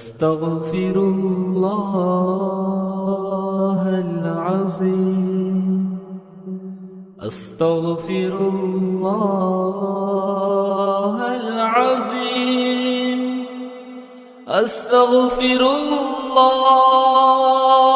أستغفر الله العظيم أستغفر الله العظيم أستغفر الله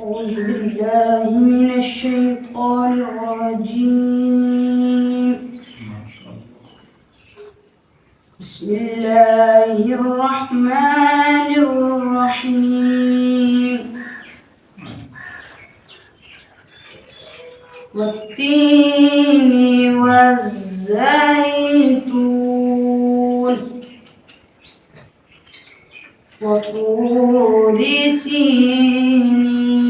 أعوذ بالله من الشيطان الرجيم. بسم الله الرحمن الرحيم. والتين والزيتون وطور سينين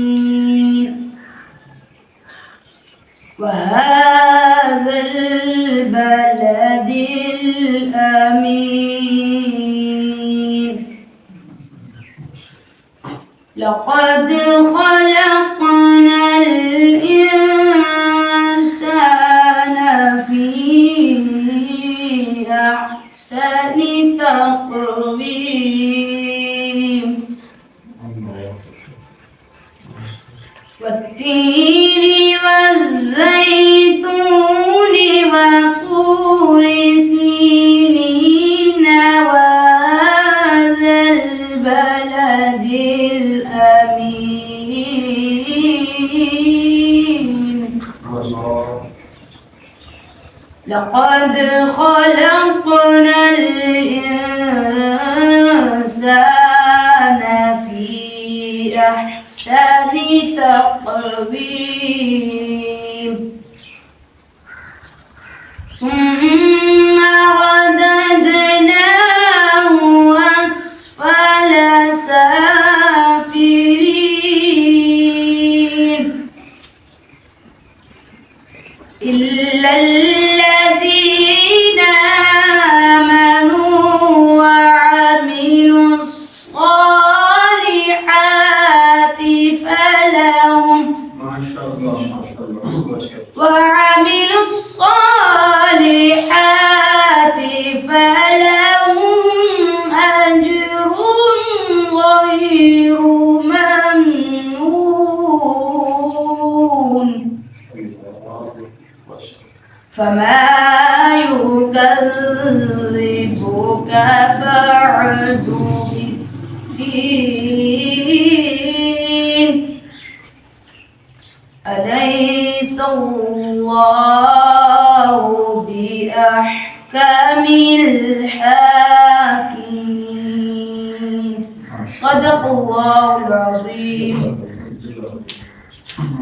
وهذا البلد الأمين لقد خلقنا الإنسان في أحسن تقويم والتين والزيتون وطور سينين وهذا البلد الأمين لقد خلقنا الإنسان في أحسن تقويم ثم رددناه أسفل سافلين إلا الذين آمنوا وعملوا الصالحات فلهم وعملوا الصالحات فلهم أجر غير ممنون فما يكذبك بعد بالدين أليس الله بأحكم الحاكمين صدق الله العظيم.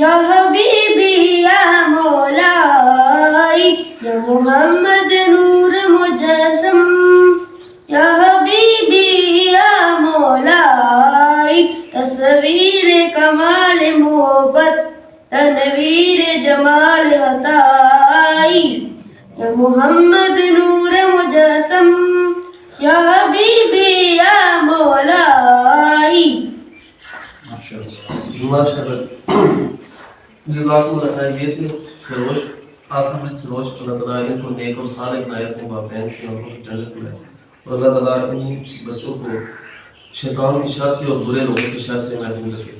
یا حبیبی یا مولائی یا محمد نور مجسم یا حبیبی یا مولائی تصویر کمال محبت تنویر جمال عطائی یا محمد نور مجسم یا حبیبی یا مولائی. جزاکم اللہ خیر. یہ تھے سروش آسم سروش. اللہ تعالیٰ ان کو نیک اور صالح بنائے, اپنے والدین کی ان کو جنت میں, اور اللہ تعالیٰ ان بچوں کو شیطان کی شر سے اور برے لوگوں کی شر سے محفوظ رکھے.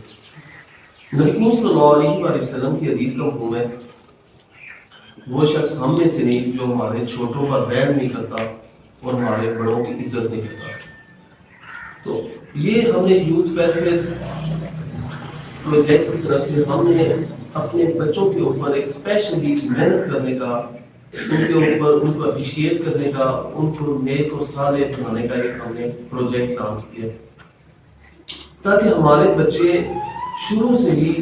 نبی کریم صلی اللہ علیہ وسلم کی حدیث کا مفہوم ہے وہ شخص ہم میں سے نہیں جو ہمارے چھوٹوں پر رحم نہیں کرتا اور ہمارے بڑوں کی عزت نہیں کرتا. تو یہ ہم نے یوتھ ویلفیئر پروجیکٹ کی طرف سے ہم نے اپنے بچوں کے اوپر ایک اسپیشلی محنت کرنے کا, ان کے اوپر ان کو اپریشیٹ کرنے کا, ان کو نیک اور صالح بنانے کا ایک ہم نے پروجیکٹ لانچ کیا تاکہ ہمارے بچے شروع سے ہی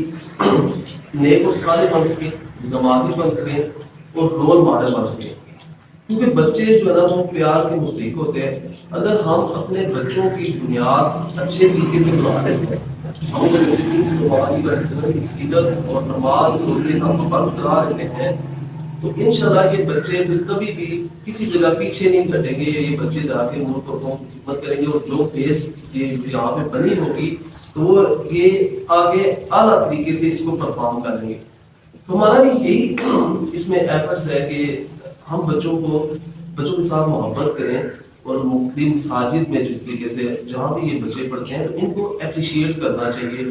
نیک اور صالح بن سکیں, نمازی بن سکیں اور رول ماڈل بن سکیں. کیونکہ بچے جو ہے نا وہ پیار کے مستحق ہوتے ہیں. اگر ہم اپنے بچوں کی بنیاد اچھے طریقے سے بنا لیتے ہیں, ہم کی سیرت اور نماز روزے ہم برقرار رہتے ہیں, تو انشاءاللہ یہ بچے کبھی بھی کسی جگہ پیچھے نہیں ہٹیں گے. یہ بچے جا کے ملک اور قوم کی خدمت کریں گے, اور جو بیس یہ یہاں پہ بنی ہوگی تو یہ آگے اعلیٰ طریقے سے اس کو پرفارم کریں گے. تو ہمارا بھی یہی اس میں ایفرٹس ہے کہ ہم بچوں کے ساتھ محبت کریں, اور مختلف مساجد میں جس طریقے سے جہاں بھی یہ بچے پڑھتے ہیں تو ان کو اپریشیٹ کرنا چاہیے,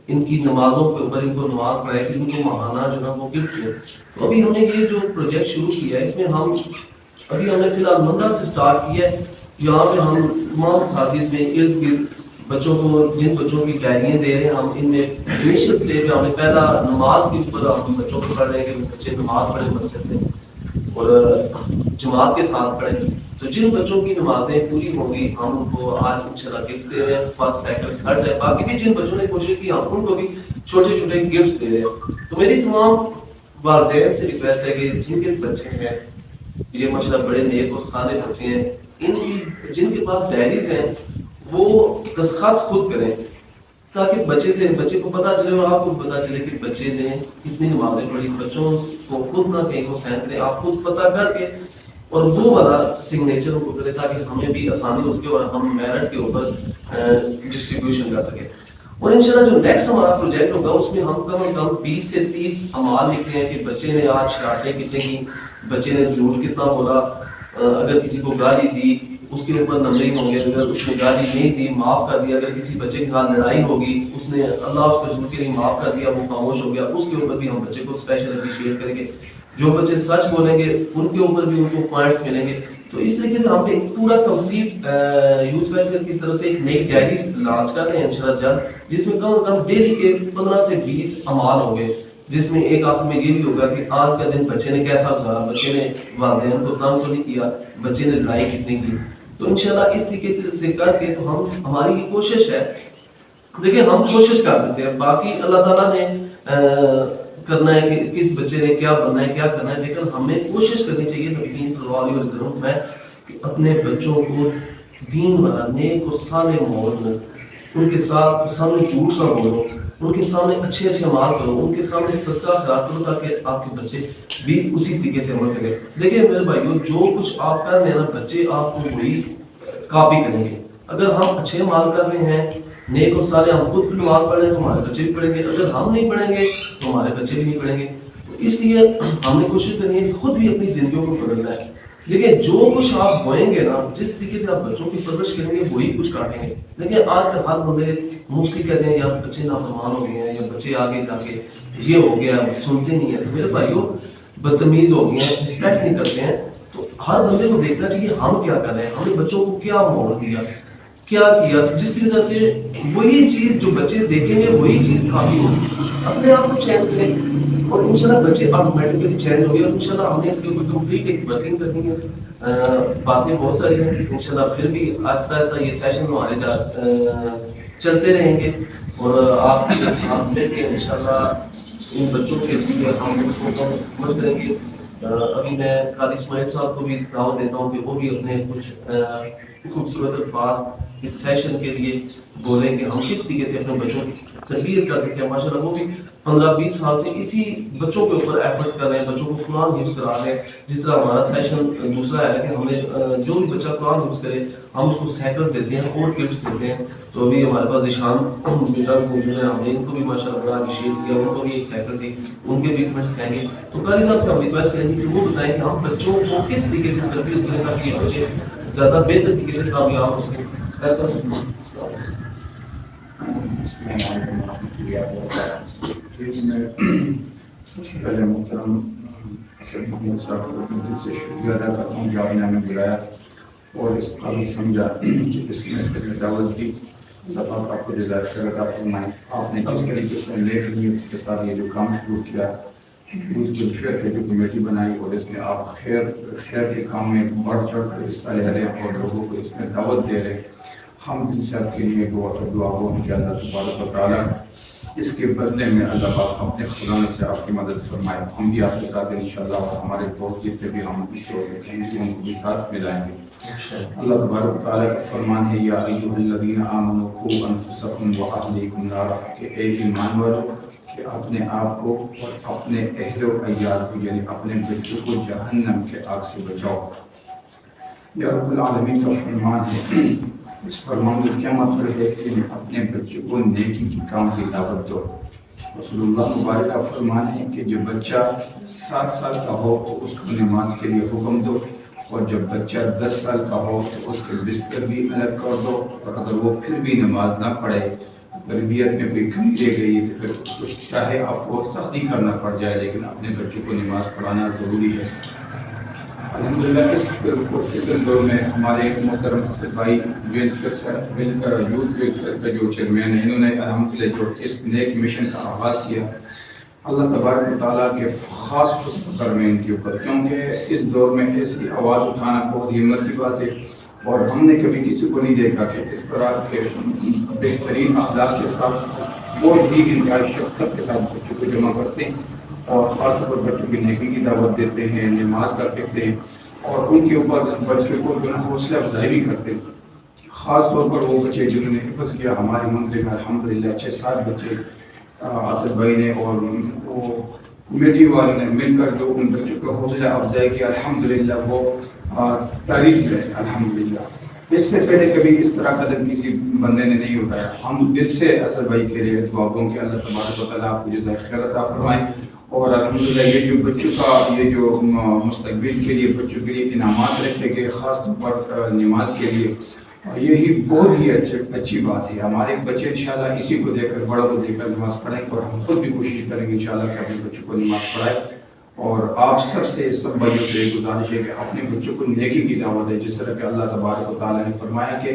ان کی نمازوں کے اوپر ان کو نماز پڑھائے کہ ان کو ماہانہ جو نا وہ گفٹ دیں. تو ابھی ہم نے یہ جو پروجیکٹ شروع کیا ہے اس میں ہم فی الحال مندرہ سے سٹارٹ کیا ہے. یہاں پہ ہم تمام مساجد میں ارد گرد بچوں کو, جن بچوں کی ڈائریاں دے رہے ہیں, ہم ان میں انیشیل اسٹیج پہ ہم نے پہلا نماز کے اوپر ہم بچوں کو پڑھ رہے ہیں کہ بچے نماز پڑھیں مسجد میں اور جماعت کے ساتھ پڑھیں. تو جن بچوں کی نمازیں پوری ہوں گی ہم ان کو آج انشاءاللہ گفٹ دے رہے ہیں. فرسٹ سیکنڈ تھرڈ ہے, باقی بھی جن بچوں نے کوشش کی ہم ان کو بھی چھوٹے چھوٹے گفٹ دے رہے ہیں. تو میری تمام والدین سے ریکویسٹ ہے کہ جن کے بچے ہیں یہ ماشاءاللہ بڑے نیک اور صالح بچے ہیں, ان کی جن کے پاس ڈائریز ہیں وہ دستخط خود کریں تاکہ بچے کو پتہ چلے اور آپ کو پتہ چلے کہ بچے نے کتنی نمازیں پڑھی. بچوں کو خود نہ کہیں کو سین کریں, آپ خود پتہ کر کے اور وہ والا سگنیچر کو کریں تاکہ ہمیں بھی آسانی ہو سکے اور ہم میرٹ کے اوپر ڈسٹریبیوشن کر سکیں. اور انشاءاللہ جو نیکسٹ ہمارا پروجیکٹ ہوگا اس میں ہم کم از کم 20 سے 30 اعمال لکھتے ہیں کہ بچے نے آج شرارتیں کتنے کی, بچے نے جھوٹ کتنا بولا, اگر کسی کو گالی دی اس کے اوپر نمبرنگ ہوں گے, اگر اس نے گالی نہیں دی معاف کر دیا, اگر کسی بچے کے ساتھ لڑائی ہوگی اس نے اللہ اس کے رسول کے لیے معاف کر دیا وہ خاموش ہو گیا, اس کے اوپر بھی ہم بچے کو اسپیشل اپریشیٹ کریں گے. جو بچے سچ بولیں گے ان کے اوپر بھی ان کو پوائنٹس ملیں گے. تو اس طریقے سے ہم ایک پورا کمپلیٹ یوتھ ویلفیئر کی طرف سے ایک نئی ڈائری لانچ کر رہے ہیں انشاءاللہ جلد, جس میں کم از کم ڈیلی کے 15 سے 20 اعمال ہوں گے, جس میں ایک آپ میں یہ بھی ہوگا کہ آج کا دن بچے نے کیسا گزارا, بچے نے والدین کو تنگ تو نہیں کیا, بچے نے لڑائی کتنی کی. تو انشاءاللہ اس طریقے سے کر کے تو ہماری یہ کوشش ہے. دیکھیں ہم کوشش کر سکتے ہیں, باقی اللہ تعالیٰ نے کرنا ہے کہ کس بچے نے کیا بننا ہے کیا کرنا ہے, لیکن ہمیں کوشش کرنی چاہیے نبی کریم صلی اللہ علیہ وسلم میں کہ اپنے بچوں کو دین والا نیک اور صالح ماحول میں ان کے سامنے جھوٹ نہ بولو, ان کے سامنے اچھے اعمال کرو, ان کے سامنے صدقہ خیرات کرو تاکہ آپ کے بچے بھی اسی طریقے سے عمل کریں. دیکھیں میرے بھائیو, جو کچھ آپ کر رہے ہیں نا بچے آپ کو وہی کاپی کریں گے. اگر ہم اچھے عمال کر رہے ہیں نیک اور صالح, ہم خود بھی نماز پڑھ رہے ہیں تو ہمارے بچے بھی پڑھیں گے, اگر ہم نہیں پڑھیں گے تو ہمارے بچے بھی نہیں پڑھیں گے. تو اس لیے ہم نے کوشش کرنی ہے کہ خود بھی اپنی زندگیوں کو بدلنا ہے. دیکھیں جو کچھ آپ بوئیں گے نا, جس طریقے سے آپ بچوں کی پرورش کریں گے وہی کچھ کاٹیں گے. دیکھیں آج کل ہر بندے موسٹلی کہتے ہیں یار بچے نافرمان ہو گئے ہیں یا بچے آگے جا کے یہ ہو گیا سنتے نہیں ہیں. تو میرے بھائیوں بدتمیز ہو گئے ہیں, رسپیکٹ نہیں کرتے ہیں. تو ہر بندے کو دیکھنا چاہیے ہم کیا کر رہے ہیں, ہم نے بچوں کو کیا ماحول دیا, کیا کیا, جس کی وجہ سے وہی چیز جو بچے دیکھیں گے وہی چیز کافی ہوگی. اپنے آپ کو چینج کریں اور انشاءاللہ بچے آٹومیٹکلی چینج ہو گئے. اور انشاءاللہ ہم نے اس کے اوپر کمپلیٹ ایک ورکنگ کرنی ہے. باتیں بہت ساری ہیں انشاءاللہ, پھر بھی آہستہ آہستہ یہ سیشن ہمارے چلتے رہیں گے اور آپ کے ساتھ مل کے انشاءاللہ ان بچوں کے لیے ہم اس کو کم کریں گے. ابھی میں قاری اسماعیل صاحب کو بھی دعوت دیتا ہوں کہ وہ بھی اپنے کچھ خوبصورت الفاظ اس سیشن کے لیے بولیں کہ ہم کس طریقے سے اپنے بچوں کی تربیت کر سکتے ہیں. ماشاء اللہ وہ بھی 15-20 سال سے اسی بچوں کے اوپر ایفرٹس کر رہے ہیں, بچوں کو قرآن حفظ کرا رہے ہیں. جس طرح ہمارا سیشن دوسرا ہے کہ ہمیں جو بھی بچہ قرآن حفظ کرے ہم اس کو سائیکلس دیتے ہیں اور کٹس دیتے ہیں. تو ابھی ہمارے پاس ذیشان بیٹا موجود ہے, ہم نے ان کو بھی ماشاء اللہ بڑا اپریشیٹ کیا, ان کو بھی ایک سائیکل دی, ان کے بھی کمنٹس کہیں گے. تو قاری صاحب سے ہم ریکویسٹ کریں گے کہ وہ بتائیں کہ ہم بچوں کو کس طریقے سے تربیت کریں تاکہ یہ بچے زیادہ بہتر طریقے سے کامیاب ہو سکیں. ایسا السلام علیکم ورحمۃ اللہ وبرکاتہ. سب سے پہلے محترم اسد محمد صاحب کو اپنے دل سے شکریہ ادا کرتا ہوں کہ آپ نے ہمیں بلایا اور اس قابل سمجھا کہ اس محفل میں دعوت دی. اللہ پاک آپ کو جزائے خیر عطا فرمائے. آپ نے جس طریقے سے نیک نیت کے ساتھ یہ جو کام شروع کیا, یوتھ ویلفیئر کی جو کمیٹی بنائی اور اس میں آپ خیر کے کام میں بڑھ چڑھ کر حصہ لے رہے ہیں اور لوگوں کو اس میں دعوت دے رہے ہیں, ہم دل سے آپ کے لیے دعا ہوں کہ اللہ تبارک و تعالیٰ اس کے بدلے میں اللہ پاک اپنے خزانے سے آپ کی مدد فرمائے. ہم بھی آپ کے ساتھ انشاءاللہ اور ہمارے دوست جتنے بھی ہم اس ہو سکتے ہیں ان کو بھی ساتھ ملائیں گے. اللہ تبارک و تعالیٰ کا فرمان ہے یا ایھا الذین آمنوا قوا انفسکم واہلیکم نارا, کہ اے ایمان والو کہ اپنے آپ کو اور اپنے اہل و عیال کو یعنی اپنے بچوں کو جہنم کے آگ سے بچاؤ. یا رب العالمین کا فرمان ہے. اس فرمان کا کیا مطلب ہے کہ اپنے بچوں کو نیکی کی کام کی دعوت دو. رسول اللہ مبارک کا فرمان ہے کہ جب بچہ 7 سال کا ہو تو اس کو نماز کے لیے حکم دو, اور جب بچہ 10 سال کا ہو تو اس کے بستر بھی الگ کر دو, اور اگر وہ پھر بھی نماز نہ پڑھے, تربیت میں کوئی کمی رہ گئی تو پھر اس کو چاہے آپ کو سختی کرنا پڑ جائے لیکن اپنے بچوں کو نماز پڑھانا ضروری ہے. الحمدللہ اس فکر دور میں ہمارے محترم اسد بھائی یوتھ ویلفیئر کا جو چیئرمین ہے, انہوں نے الحمدللہ جو اس نیک مشن کا آغاز کیا, اللہ تبارک و تعالیٰ کے خاص فکر میں ان کے اوپر, کیونکہ اس دور میں ایسی آواز اٹھانا بہت ہمت کی بات ہے اور ہم نے کبھی کسی کو نہیں دیکھا کہ اس طرح کے بہترین اخلاق کے ساتھ بہت ہی انتہائی شفقت کے ساتھ بچوں کو جمع کرتے ہیں اور خاص طور پر بچوں کی نیکی کی دعوت دیتے ہیں, نماز کا کہتے ہیں اور ان کے اوپر بچوں کو جو ہے حوصلہ افزائی بھی کرتے ہیں. خاص طور پر وہ بچے جنہوں نے حفظ کیا, ہمارے منزل میں الحمدللہ 6-7 بچے اسد بھائی نے اور وہ کمیٹی والوں نے مل کر جو ان بچوں کو حوصلہ افزائی کیا, الحمدللہ وہ تعریف ہے. الحمدللہ اس سے پہلے کبھی اس طرح قدم کسی بندے نے نہیں اٹھایا. ہم دل سے اسد بھائی کے لیے دعا گوں کہ اللہ تبارک و تعالیٰ آپ کو جزائے خیر عطا فرمائے. اور الحمدللہ یہ جو بچوں کا یہ جو مستقبل کے لیے بچوں کے لیے انعامات رکھے گئے خاص طور پر نماز کے لیے, یہی بہت ہی اچھی بات ہے. ہمارے بچے انشاءاللہ اسی کو دیکھ کر بڑوں کو دیکھ کر نماز پڑھیں گے اور ہم خود بھی کوشش کریں گے انشاءاللہ کہ اپنے بچوں کو نماز پڑھائیں. اور آپ سب بھائیوں سے گزارش ہے کہ اپنے بچوں کو نیکی کی دعوت ہے, جس طرح کہ اللہ تبارک و تعالیٰ نے فرمایا کہ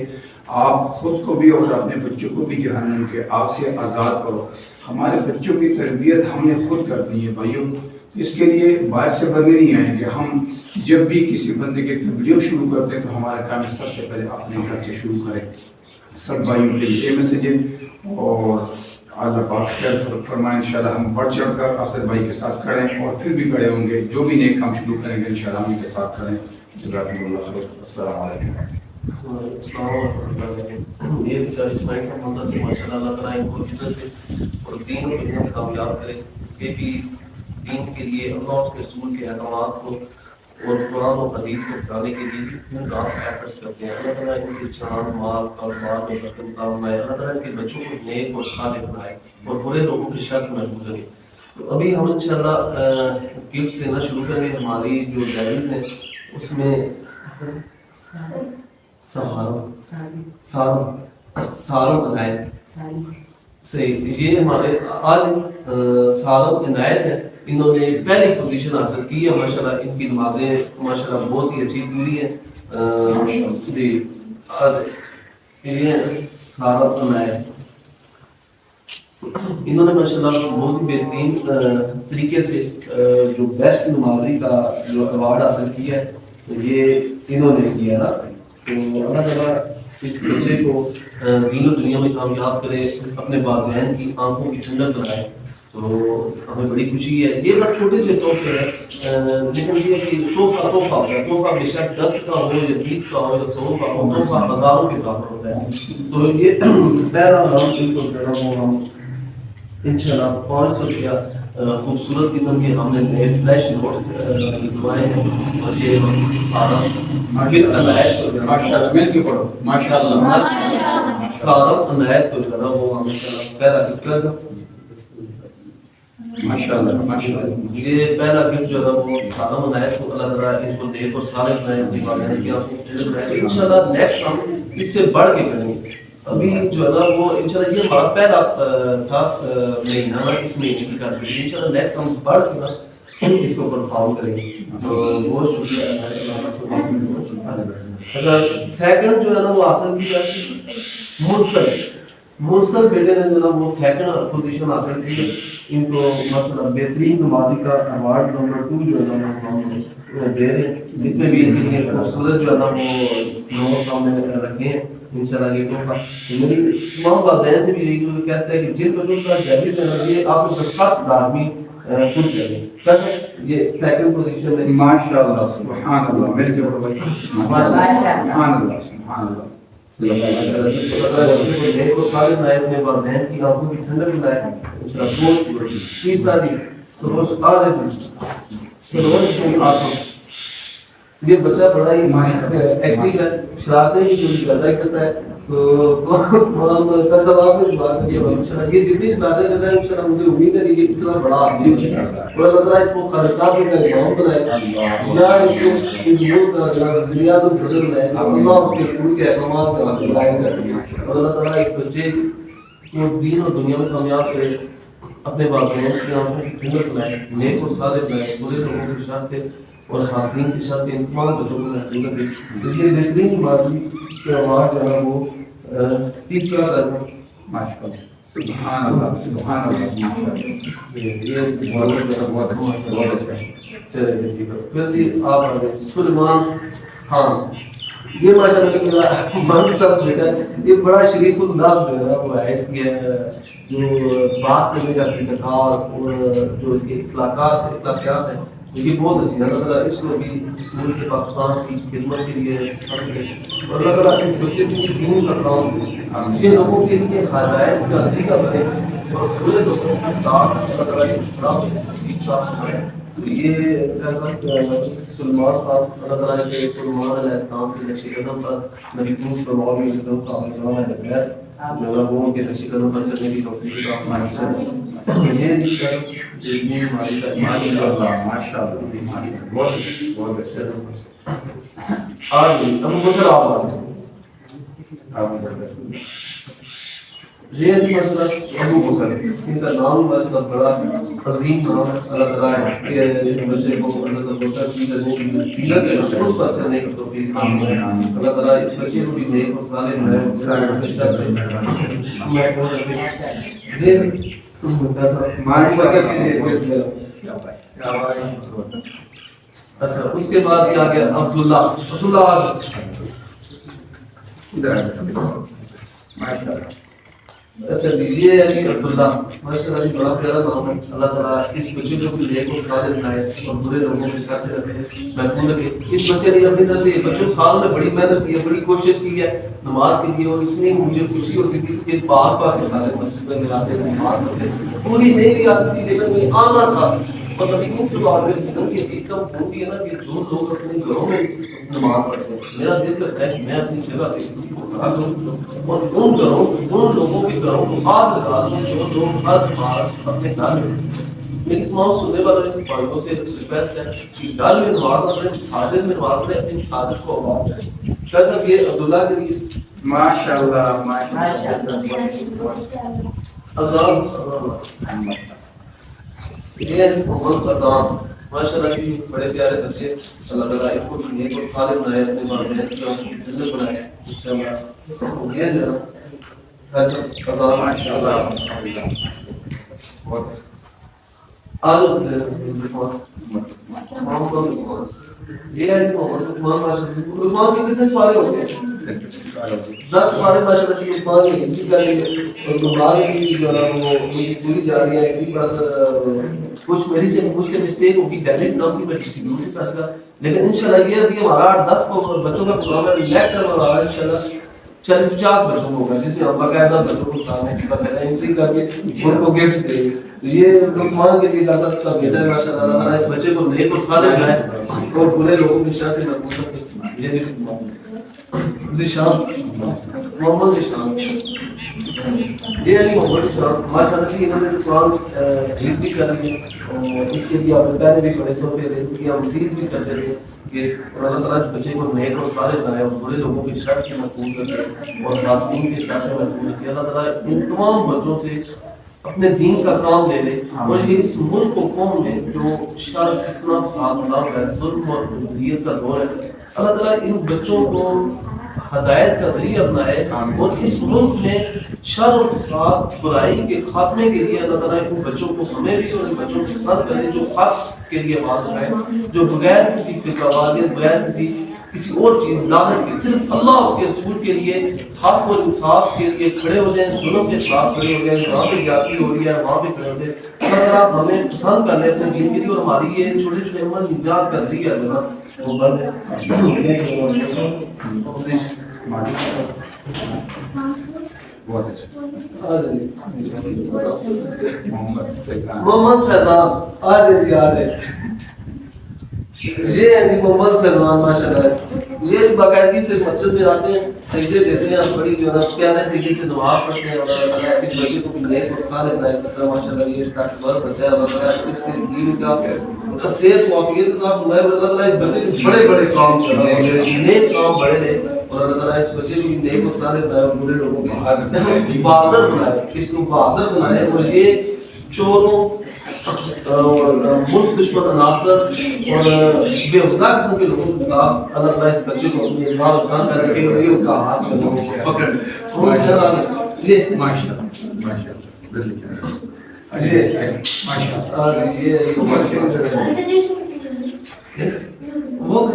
آپ خود کو بھی اور اپنے بچوں کو بھی جہنم کے آگ سے آزاد کرو. ہمارے بچوں کی تربیت ہم نے خود کرنی ہے بھائیوں. اس کے لیے باہر سے بندے نہیں آئیں گے. ہم جب بھی کسی بندے کی تبلیغ شروع کرتے ہیں تو ہمارا کام سب سے پہلے اپنے گھر سے شروع کریں. سب بھائیوں کے لیے میسج ہے اور اللہ پاک خیر فرمائے. انشاءاللہ ہم بڑھ چڑھ کر اسد بھائی کے ساتھ کھڑیں اور پھر بھی کھڑے ہوں گے. جو بھی نیک کام شروع کریں گے انشاءاللہ ہم ان کے ساتھ کھڑیں. جزاکم اللہ خیر. السلام علیکم. یہ بیچارے اسماعیل صاحب محمد سے ماشاء اللہ تعالیٰ ان کو عزت دے اور دین اور دنیا میں کامیاب کرے. یہ بھی دین کے لیے اللہ اور اس کے رسول کے احکامات کو اور قرآن و حدیث کو پھیلانے کے لیے ان کا ایفرٹس کرتے ہیں. اللہ تعالیٰ ان کے جان مال کاروبار میں برکت عطا فرمائے. اللہ تعالیٰ ان کے بچوں کو نیک اور صالح بنائے اور برے لوگوں کی شر سے محفوظ رکھے. تو ابھی ہم انشاءاللہ گفٹس دینا شروع کریں گے. ہماری جو ڈائریز ہیں اس میں سارم عنایت صحیح, یہ ہمارے آج سارم عنایت ہے. انہوں نے پہلی پوزیشن حاصل کی ہے ماشاءاللہ. ان کی نمازیں ماشاءاللہ بہت ہی اچھی پوری ہیں جی. یہ سارم عنایت انہوں نے ماشاءاللہ بہت ہی بہترین طریقے سے جو بیسٹ نمازی کا جو ایوارڈ حاصل کیا ہے یہ انہوں نے کیا نا. تو اللہ تعالیٰ اس بچے کو دین و دنیا میں کامیاب کرے, اپنے والدین کی آنکھوں کی ٹھنڈک بنائے. تو ہمیں بڑی خوشی ہے. یہ بڑا چھوٹے سے تحفے ہیں لیکن یہ کہ تحفہ ہوتا ہے. تحفہ بے شک 10 کا ہو یا 20 کا ہو یا 100 کا ہو, تحفہ ہزاروں کے برابر ہوتا ہے. تو یہ پہلا راؤنڈ کو جو ہے وہ ہم انشاءاللہ 500 روپیہ خوبصورت قسم کے ہم نے نئے فلیش نوٹس لکھوائے ہیں اور یہ سارا عنایت کو ماشاءاللہ مل کے پڑھو ماشاءاللہ سارا عنایت کو جو ہے نا وہ ہم انشاءاللہ پہلا گفٹ ماشاءاللہ ماشاءاللہ. یہ پہلا گفٹ جو ہے وہ سارا عنایت کو اللہ تعالیٰ ان کو نیک اور سارے بنائے اپنی والدین کی آنکھوں میں. انشاءاللہ نیکسٹ ہم اس سے بڑھ کے کریں گے. ابھی جو ہے نا وہ انشاءاللہ یہ ہمارا پہلا تھا مہینہ نا اس مہینے کی کر رہی ہے. انشاءاللہ نیکسٹ ہم بڑھ کے نا اس کو پرفارم کریں گے. تو بہت شکریہ. اگر سیکنڈ جو ہے نا وہ حاصل کی جاتی مرسل بیٹے نے جو نا وہ سیکنڈ پوزیشن حاصل کی ہے. ان کو مطلب بہترین نمازی کا ایوارڈ نمبر 2 جو ہے نا ہم دے رہے ہیں. اس میں بھی ان کے لیے خوبصورت جو ہے نا وہ نوٹ ہم نے رکھے ہیں انشاءاللہ. یہ تحفہ میری تمام والدین سے بھی یہی کہتا ہے کہ جن بچوں کا جہیز ہے یہ آپ کو دستخط لازمی خود کریں. کیسے یہ سیکنڈ پوزیشن میں ماشاءاللہ سبحان اللہ مل کے پڑھو بھائی سبحان اللہ سبحان اللہ. سارے نائب نے والدین کی آنکھوں کی ٹھنڈک لائے. تیسرا جی سروش یہ بچہ بڑا ہی ایکٹیو ہے, شرارتیں بھی جو زیادہ کرتا ہے. تو یہ جتنی شرارتیں کرتا ہے انشاءاللہ مجھے امید ہے کہ یہ اتنا بڑا آدمی ہے اور اللہ تعالیٰ اس کو خالصات کا امام بنائے یا اس کو دنیا کو صدر بنائے. اللہ اس کے رسول کے احکامات کا قائم کرے اور اللہ تعالیٰ اس بچے کو دین اور دنیا میں کامیاب کرے. اپنے والدین کی آنکھوں کی ٹھنڈک بنائے, نیک اور صالح بنائے, برے لوگوں کے شر سے اور حاسدین کی شر سے ان تمام بچوں کو محفوظ رکھے. یہ بہترین ماضی کے ایوارڈ جو ہے وہ تیسرا قسم ماشاءاللہ سبحان اللہ سبحان اللہ. یہ بہت اچھا ہے. چلے پھر جی آپ آ گئے سلیمان خان. یہ ماشاءاللہ من سب بھیجا. یہ بڑا شریف انداز جو ہے نا وہ ہے اس کی جو بات کرنے کا طریقہ اور جو اس کے اخلاقیات ہیں یہ بہت اچھی ہے. اللہ تعالیٰ اس کو بھی اس ملک کے پاکستان کی خدمت کے لیے سب کے اور اللہ تعالیٰ اس بچے سے دین کا کام یہ لوگوں کے لیے ہدایت کا طریقہ بنے اور پورے لوگوں کا دعوت اللہ تعالیٰ کے اسلام ہے. تو یہ سلمان صاحب اللہ تعالیٰ کے سلمان علیہ السلام کے نقش قدم پر نبی کریم صلی اللہ علیہ وسلم صاحب جو لوگوں کے نقش قدم پر چلنے کی توفیق عطا فرمائے. یہ ہماری ماشاءاللہ بہت اچھا. آج ابو بکر آپ یہ مسئلہ ابو بکر ان کا نام بڑا عظیم نام ہے. اللہ تعالیٰ کے اس بچے کو اللہ بکر کی سیرت ہے اس پر چلنے کی توفیق عطا فرمائے. اللہ تعالیٰ اس بچے کو بھی نیک اور صالح بنائے. اچھا اس کے بعد یہ آ گیا عبداللہ اچھا جی یہ ہے کہ عبداللہ ماشاءاللہ جی بڑا پیارا نام ہے. اللہ تعالیٰ اس بچے کو بھی نیک اور صالح بنائے اور برے لوگوں کے شر سے رکھے محفوظ رکھے. اس بچے نے اپنی طرف سے بچوں سالوں میں بڑی محنت کی ہے, بڑی کوشش کی ہے نماز کے لیے اور اتنی مجھے خوشی ہوتی تھی کہ پاک کے سارے مسجد میں ملاتے تھے نماز پڑھتے پوری نہیں بھی آتی تھی لیکن مجھے آنا تھا. اور نبی کریم صلی اللہ علیہ وسلم کی حدیث کا مفہوم بھی ہے نا کہ جو لوگ اپنے گھروں میں نماز پڑھتے ہیں میرا دل کرتا ہے کہ میں اپنی جگہ پہ کسی کو کھڑا کروں اور ان لوگوں کے گھروں کو آگ لگا دوں جو لوگ ہر بار اپنے گھر میں. میری تمام سننے والے بھائیوں سے ریکویسٹ ہے کہ گھر میں نماز پڑھیں, ساجد میں نماز پڑھیں, اپنی ساجد کو آواز دیں. کہہ سکیے عبداللہ کے لیے ماشاءاللہ اذان یہ محمد اذان ماشاءاللہ کی بڑے پیارے بچے. اللہ تعالیٰ ان کو بھی نیک اور صالح بنائے, اپنے والدین کو جنت بنائے انشاءاللہ. یہ جو ہے اذان ماشاءاللہ بہت آلو سے یہ ہے محمد لقمان ماشاءاللہ. لقمان کے کتنے سوال ہو گئے؟ 10 سوال ماشاءاللہ کی لقمان میں ہندی کریں گے اور لقمان کی جو ہے وہ پوری جا رہی ہے. اسی پاس کچھ مجھ سے مسٹیک ہوگی پہلے سے نام کی میں ڈسٹریبیوشن کر سکا, لیکن انشاءاللہ یہ ابھی ہمارا 10 بچوں کا پروگرام ہے لیکچر ہو رہا ہے انشاءاللہ 40-50 بچوں کو ہوگا, جس میں ہم باقاعدہ بچوں کو سامنے کی باقاعدہ انٹری کر کے ان کو گفٹ دیں. یہ لقمان کے لیے اللہ کا بیٹا ہے ماشاءاللہ. اللہ تعالیٰ اس بچے کو نیک اور صالح بنائے اور برے لوگوں کی شر سے محفوظ رکھے. یہ ذیشان محمد ذیشان یہ ہے محمد ذیشان ماشاءاللہ. انہوں نے قرآن ریڈ بھی کر لی اور اس کے لیے آپ پہلے بھی پڑھے تو پھر ان کی ہم مزید بھی کرتے رہے کہ اللہ تعالیٰ اس بچے کو نیک اور صالح بنائے اور برے لوگوں کی شر سے محفوظ رکھے اور فاسقین کی شر سے محفوظ رکھے. اللہ تعالیٰ ان تمام بچوں سے اپنے دین کا کام لے لے اور یہ اس ملک و قوم میں جو شر فتنہ فساد ملک ہے, ظلم اور جمہوریت کا دور ہے, اللہ تعالیٰ ان بچوں کو ہدایت کا ذریعہ بنائے اور اس ملک میں شر و فساد برائی کے خاتمے کے لیے اللہ تعالیٰ ان بچوں کو ہمیں بھی اور ان بچوں کو پسند کرے جو حق کے لیے بات ہے, جو بغیر کسی فرقہ بغیر کسی اور چیز لالچ کے صرف اللہ اس کے رسول کے لیے حق اور انصاف کے لیے کھڑے ہو جائیں, ظلم کے خلاف کھڑے ہو جائیں. جہاں پہ زیادتی ہو رہی ہے وہاں پہ کھڑے ہو جائیں. اللہ تعالیٰ ہمیں پسند کر لے اپنے دین کے لیے اور ہماری یہ چھوٹے چھوٹے عمل نجات کا ذریعہ جو ہے وہ بن محمد فیضان آ جائے. یہ ہے جی محمد فیضان ماشاءاللہ. یہ باقاعدگی سے مسجد میں آتے ہیں, سجدے دیتے ہیں, بڑی جو ہے پیارے طریقے سے دعا پڑھتے ہیں اور اللہ تعالیٰ اس بچے کو بھی نیک اور صالح بنائے. جس طرح ماشاءاللہ یہ طاقتور بچہ ہے, اللہ تعالیٰ اس سے دین کا صحت وافیت عطا فرمائے اور اللہ تعالیٰ اس بچے سے بڑے بڑے کام کرنے نیک کام بڑے لے اور اللہ تعالیٰ اس بچے کو بھی نیک اور صالح بنائے اور برے لوگوں کے بہادر بنائے, اس کو بہادر بنائے اور یہ چوروں اور ملک دشمن عناصر اور بے خدا قسم کے لوگوں کے خلاف اللہ تعالیٰ اس بچے کو اپنی اعمال افزان کر کے اور یہ ان کا ہاتھ میں پکڑ جی ماشاءاللہ وہ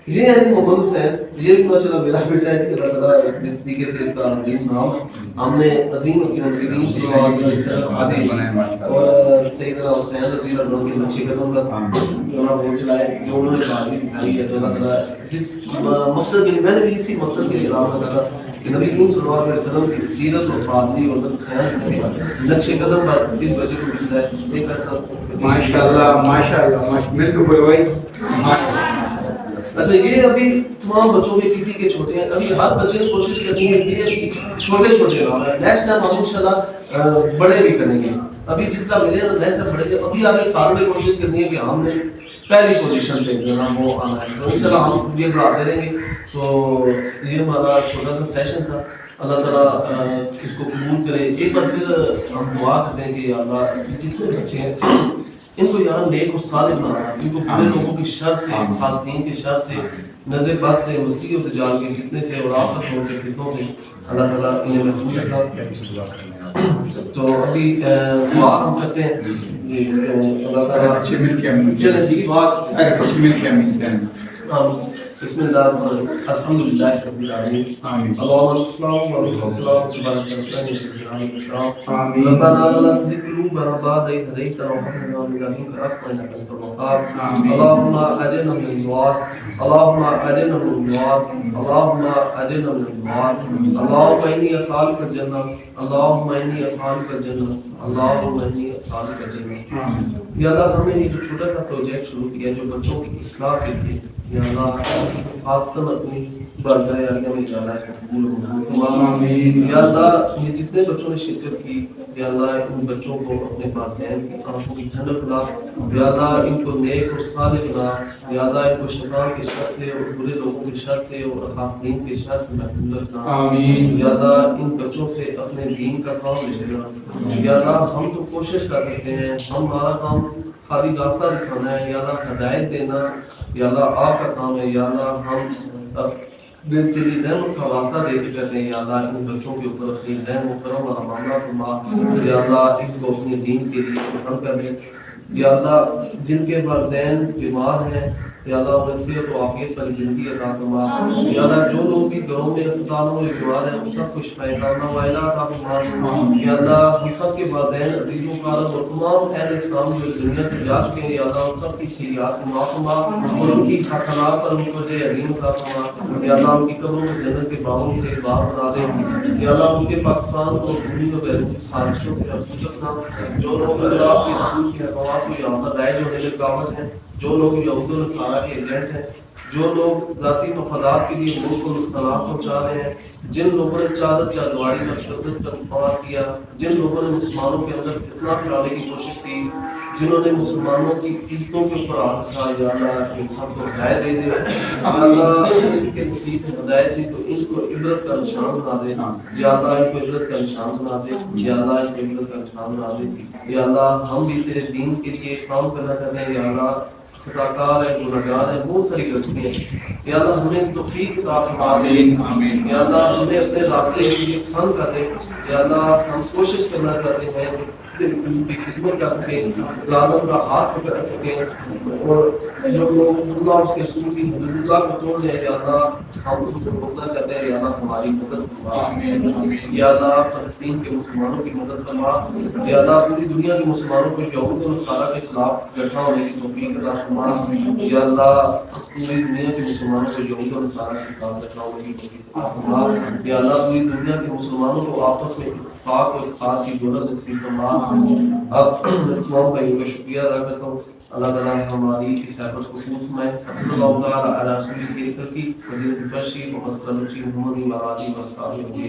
یہ ہے محمد حسین. یہ بھی ماشاءاللہ میرا بیٹا ہے کہ اللہ تعالیٰ جس طریقے سے اس کا عظیم نام ہم نے عظیم مسلمین سے اور سیدنا حسین رضی اللہ عنہ کے نقش قدم کا جو وہ چلائے جو انہوں نے شادی کی ہے. تو اللہ تعالیٰ جس مقصد کے لیے میں نے بھی اسی مقصد کے لیے کام کرا کہ نبی کریم صلی اللہ علیہ وسلم کی سیرت اور فاضلی اور حسین کے نقش قدم پر جس بچے کو مل جائے ایک ایسا ماشاءاللہ ماشاءاللہ مل کے بولے بھائی. اچھا یہ ابھی تمام بچوں میں کسی کے چھوٹے ہیں, ابھی ہر بچے نے کوشش کرنی ہے کہ چھوٹے چھوٹے نام ہے. نیکسٹ ٹائم ہم انشاءاللہ بڑے بھی کریں گے. ابھی جس کا ملے نا نیکسٹ ٹائم بڑے. ابھی آپ نے سال میں کوشش کرنی ہے کہ ہم نے پہلی پوزیشن پہ جو نا وہ آنا ہے. تو انشاءاللہ ہم یہ بڑھاتے رہیں گے. تو یہ ہمارا چھوٹا سا سیشن تھا. اللہ تعالیٰ اس کو قبول کرے. ایک بار پھر ہم دعا کرتے ہیں کہ اللہ جتنے بچے ہیں ان کو یار نیک اور صالح بنانا, ان کو برے لوگوں کی شر سے, حاسدین کی شر سے, نظر بد سے, مسیح و دجال کے فتنے سے اور آفت کے فتنوں سے اللہ تعالیٰ انہیں محفوظ رکھے. تو ابھی دعا ہم کرتے ہیں اللہ تعالیٰ چلیں جی بات بسم اللہ الحمد للہ رب العالمین اللهم صل وسلم ربنا لا تزغ قلوبنا بعد إذ هديتنا وهب لنا من لدنك رحمة إنك أنت الوهاب اللهم أجرنا من النار اللهم أجرنا من النار اللهم أجرنا من النار اللهم إني أسألك الجنة اللهم إني أسألك الجنة اللهم إني أسألك الجنة. یا اللہ ہم نے یہ جو چھوٹا سا پروجیکٹ شروع کیا جو بچوں کی اصلاح کے لیے, یا اللہ خاصتاً اپنی بارگاہ عالیہ میں جانا اس کو قبول ہو. یا اللہ یہ جتنے بچوں نے شرکت کی, یا اللہ ان بچوں کو اپنے والدین کی آنکھوں کی ٹھنڈک بنا, یا اللہ ان کو نیک اور صالح بنا, یا اللہ ان کو شیطان کے شر سے اور برے لوگوں کے شر سے اور حاسدین کے شر سے محفوظ رکھنا. یا اللہ ان بچوں سے اپنے دین کا کام لے لینا. یا اللہ ہم تو کوشش کر سکتے ہیں, ہمارا کام خالی راستہ دکھانا ہے, یا اللہ ہدایت دینا یا اللہ آپ کا کام ہے. یا اللہ ہم تیری رحمت کا واسطہ دے کے کہتے ہیں, یا اللہ ان بچوں کے اوپر اپنی رحم و کرم اور معاملہ فرما. یا اللہ ان کو اپنے دین کے لیے پسند کر دے. یا اللہ جن کے والدین بیمار ہیں یا اللہ انہیں صحت و عافیت والی زندگی عطا فرما یا اللہ جو لوگ بھی گھروں میں اسپتالوں میں بیمار ہیں ان سب کو شفا کاملہ وعلا عطا فرما یا اللہ ہم سب کے والدین عزیزوں کارم اور تمام اہل اسلام جو دنیا سے جا چکے ہیں یا اللہ ان سب کی سیئات کو معاف فرما اور ان کی حسنات پر ان کو دے عظیم عطا فرما یا اللہ ان کی قبروں میں جنت کے باغوں سے باغ بنا دے یا اللہ ان کے پاکستان کو دنیا و بیرون کی سازشوں سے محفوظ رکھنا جو لوگ اللہ کے رسول کی احکامات کو یہاں پر رائج ہونے کے قابل ہیں جو لوگ یہود و نصارہ کے ایجنٹ ہیں جو لوگ ذاتی مفادات کے لیے ملک کو نقصانات پہنچا رہے ہیں جن لوگوں نے چادر چادواری کا شدت کا استعمال کیا جن لوگوں نے مسلمانوں کے اندر فتنہ پھیلانے کی کوشش کی جنہوں نے مسلمانوں کی عزتوں کے اوپر ہاتھ رکھا یا اللہ ان سب کو ہدایت دے دے یا اللہ ان کے نصیب میں ہدایت دی تو ان کو عبرت کا نشان بنا دے یا اللہ ان کو عبرت کا نشان بنا دے یا اللہ ان کو عبرت کا نشان بنا دے یا اللہ ہم بھی تیرے دین کے لیے کام کرنا چاہتے ہیں یا اللہ خطاکار ہے گنہگار ہے بہت ساری غلطیاں ہیں یا اللہ ہمیں توفیق عطا فرما دے یا اللہ ہمیں اپنے راستے کے لیے پسند کر دے یا اللہ ہم کوشش کرنا چاہتے ہیں ان کی خدمت کر سکیں ظالم کا ہاتھ پکڑ سکیں اور جو لوگ اللہ اس کے رسول کی حدود اللہ کو توڑ دیں یا اللہ ہم ان کو روکنا چاہتے ہیں یا اللہ ہماری مدد فرما یا اللہ فلسطین کے مسلمانوں کی مدد فرما یا اللہ پوری دنیا کے مسلمانوں کو یہود و نصارہ کے خلاف اکٹھا ہونے کی توفیق عطا فرما یا اللہ پوری دنیا کے مسلمانوں کو یہود و نصارہ کے خلاف اکٹھا ہونے کی توفیق عطا فرما یا اللہ پوری دنیا کے مسلمانوں کو آپس میں اتفاق و اتحاد کی دولت نصیب فرما اب تمام بھائیوں کا شکریہ ادا کرتا ہوں اللہ تعالیٰ ہماری اس ایفرٹ کو قبول فرمائے صلی اللہ تعالیٰ علیہ وسلم کی فضیلت فرشی و مسلم محمد و علی و